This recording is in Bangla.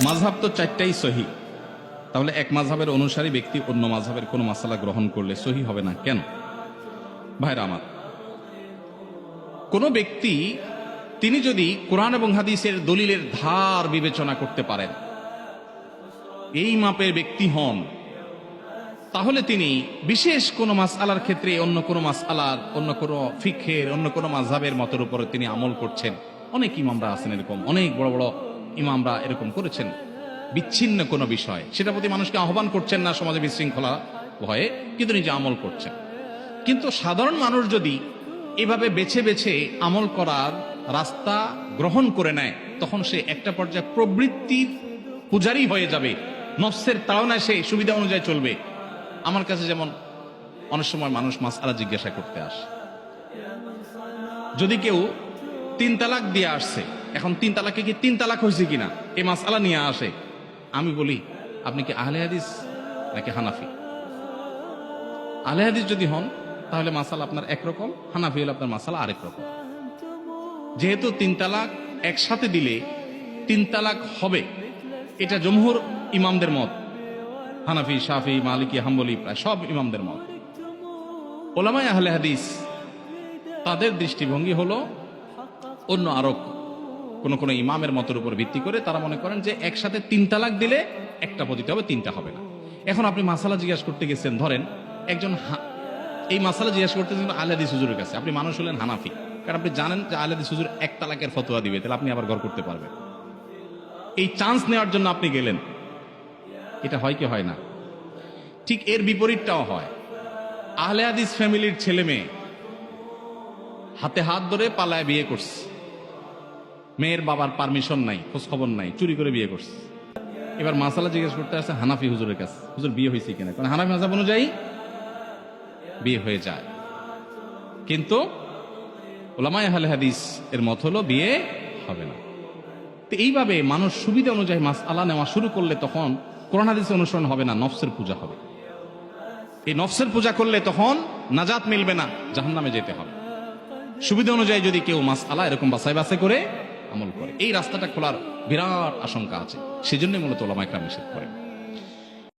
মাযহাব তো চারটাই সহি, তাহলে এক মাযহাবের অনুসারী ব্যক্তি অন্য মাযহাবের কোন মাসালা গ্রহণ করলে সহি হবে না কেন? ভাইরা আমার, কোন ব্যক্তি তিনি যদি কোরআন এবং হাদিসের দলিলের ধার বিবেচনা করতে পারেন, এই মাপের ব্যক্তি হন, তাহলে তিনি বিশেষ কোন মাসআলার ক্ষেত্রে অন্য কোন মাসআলার, অন্য কোন ফিকহের, অন্য কোন মাযহাবের মতের উপরে তিনি আমল করছেন। অনেক ইমামরা আছেন এরকম, অনেক বড় বড় ইমামরা এরকম করেছেন। বিচ্ছিন্ন কোন বিষয়, সেটা প্রতি মানুষকে আহ্বান করছেন না সমাজে বিশৃঙ্খলা ভয়ে, কিন্তু নিজে আমল করছেন। কিন্তু সাধারণ মানুষ যদি এভাবে বেছে বেছে আমল করার রাস্তা গ্রহণ করে নেয়, তখন সে একটা পর্যায়ে প্রবৃত্তির পূজারি হয়ে যাবে। নফসের তাড়নায় সে সুবিধা অনুযায়ী চলবে। আমার কাছে যেমন অনেক সময় মানুষ মাসআলা জিজ্ঞাসা করতে আসে, যদি কেউ 3 তালাক দিয়ে আসছে, এখন 3 তালাকে কি 3 তালাক হয়েছে কিনা এই মাসআলা নিয়ে আসে, আমি বলি আপনি কি আহলে হাদিস নাকি হানাফি? আহলে হাদিস যদি হন তাহলে মাসালা আপনার একরকম, হানাফি হলে আপনার মাসালা আরেক রকম। যেহেতু 3 তালাক একসাথে দিলে 3 তালাক হবে, এটা জমহুর ইমামদের মত, হানাফি, শাফি, মালিকি, হাম্বলি, প্রায় সব ইমামদের মত। ওলামায়ে আহলে হাদিস তাদের দৃষ্টিভঙ্গি হলো অন্য আরো কোন ইমামের মতের উপর ভিত্তি করে তারা মনে করেন যে একসাথে 3 তালাক দিলে একটা পদ্ধতি হবে, 3টা হবে না। এখন আপনি মাসালা জিজ্ঞাসা করতে গেছেন, ধরেন একজন এই মাসালা জিজ্ঞাসা করতেছেন আহলে হাদিস হুজুরের কাছে, আপনি মানুষ হলেন হানাফি, কারণ আপনি জানেন যে আহলে হাদিস হুজুর 1 তালাকের ফতোয়া দিবে, তাহলে আপনি আবার ঘর করতে পারবেন। এই চান্স নেওয়ার জন্য আপনি গেলেন, এটা হয় কি হয় না? ঠিক এর বিপরীতটাও হয়। আহলে হাদিস ফ্যামিলির ছেলে মেয়ে হাতে হাত ধরে পালায় বিয়ে করছে, মেয়ের বাবার পারমিশন নাই, খোঁজ খবর নাই, চুরি করে বিয়ে করছে। এবার মাসালা জিজ্ঞেস করতে আসছে হানাফি হুজুরের কাছে, হুজুর বিয়ে হয়েছে কিনা? কারণ হানাফি মাযহাব অনুযায়ী বিয়ে হয়ে যায়, কিন্তু উলামায়ে আহলে হাদিস এর মত হলো বিয়ে হবে না। তো এইভাবে মানুষ সুবিধা অনুযায়ী মাসআলা নেওয়া শুরু করলে তখন কোরআন হাদিসের অনুসরণ হবে না, নফসের পূজা হবে। এই নফসের পূজা করলে তখন নাজাত মিলবে না, জাহান্নামে যেতে হবে। সুবিধা অনুযায়ী যদি কেউ মাসআলা এরকম বাছাই বাছাই করে আমল করে, এই রাস্তাটা খোলার বিরাট আশঙ্কা আছে। সেজন্যই মূলত উলামায়ে কেরাম নিষেধ করেন।